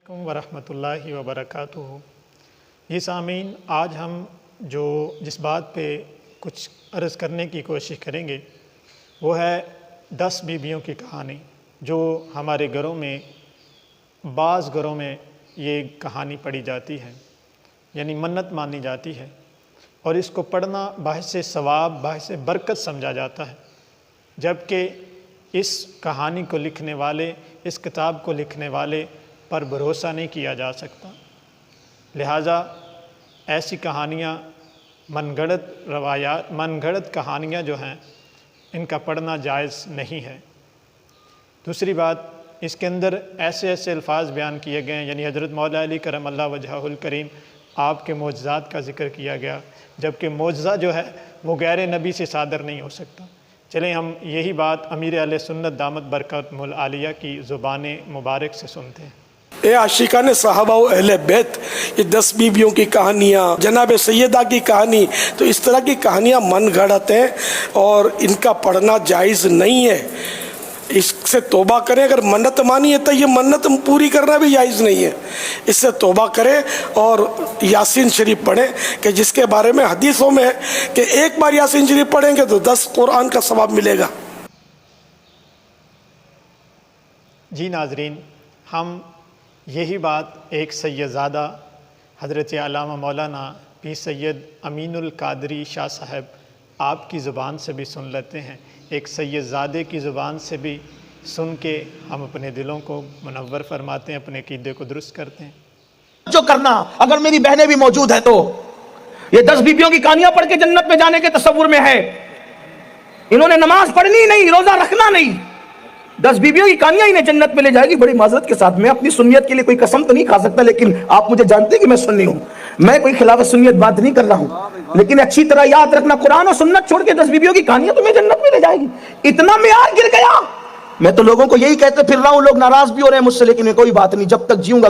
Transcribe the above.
علیکم ورحمۃ اللہ وبرکاتہ۔ یہ سامعین، آج ہم جس بات پہ کچھ عرض کرنے کی کوشش کریں گے وہ ہے 10 بیویوں کی کہانی، جو ہمارے بعض گھروں میں یہ کہانی پڑھی جاتی ہے، یعنی منت مانی جاتی ہے، اور اس کو پڑھنا باعث ثواب، باعث برکت سمجھا جاتا ہے، جبکہ اس کہانی کو لکھنے والے، اس کتاب کو لکھنے والے پر بھروسہ نہیں کیا جا سکتا۔ لہٰذا ایسی کہانیاں، من گھڑت کہانیاں جو ہیں، ان کا پڑھنا جائز نہیں ہے۔ دوسری بات، اس کے اندر ایسے الفاظ بیان کیے گئے ہیں، یعنی حضرت مولا علی کرم اللہ وجہہ الکریم آپ کے معجزات کا ذکر کیا گیا، جبکہ معجزہ جو ہے وہ غیر نبی سے صادر نہیں ہو سکتا۔ چلیں ہم یہی بات امیر اہل سنت دامت برکاتہم العالیہ کی زبان مبارک سے سنتے ہیں۔ اے عاشقان صحابہ و اہل بیت، یہ 10 بیویوں کی کہانیاں، جناب سیدہ کی کہانی، تو اس طرح کی کہانیاں من گھڑت ہیں اور ان کا پڑھنا جائز نہیں ہے۔ اس سے توبہ کریں، اگر منت مانی ہے تو یہ منت پوری کرنا بھی جائز نہیں ہے۔ اس سے توبہ کریں اور یاسین شریف پڑھیں، کہ جس کے بارے میں حدیثوں میں ہے کہ ایک بار یاسین شریف پڑھیں گے تو 10 قرآن کا ثواب ملے گا۔ جی ناظرین، ہم یہی بات ایک سیدزادہ حضرت علامہ مولانا پیر سید امین القادری شاہ صاحب آپ کی زبان سے بھی سن لیتے ہیں، ایک سیدزادے کی زبان سے بھی سن کے ہم اپنے دلوں کو منور فرماتے ہیں، اپنے عقیدے کو درست کرتے ہیں۔ جو کرنا، اگر میری بہنیں بھی موجود ہیں تو یہ 10 بیویوں کی کہانیاں پڑھ کے جنت میں جانے کے تصور میں ہے۔ انہوں نے نماز پڑھنی نہیں، روزہ رکھنا نہیں، 10 بیویوں کی کہانیاں انہیں جنت میں لے جائے گی۔ بڑی معذرت کے ساتھ، میں اپنی سنیت کے لیے کوئی قسم تو نہیں کھا سکتا، لیکن آپ مجھے جانتے ہیں کہ میں سنی ہوں، میں کوئی خلاف سنیت بات نہیں کر رہا ہوں، لیکن اچھی طرح یاد رکھنا، قرآن اور سنت چھوڑ کے 10 بیویوں کی کہانیاں تمہیں جنت میں لے جائے گی۔ اتنا معیار گر گیا۔ میں تو لوگوں کو یہی کہتے پھر رہا ہوں، لوگ ناراض بھی ہو رہے ہیں مجھ سے، لیکن میں کوئی بات نہیں، جب تک جیوں گا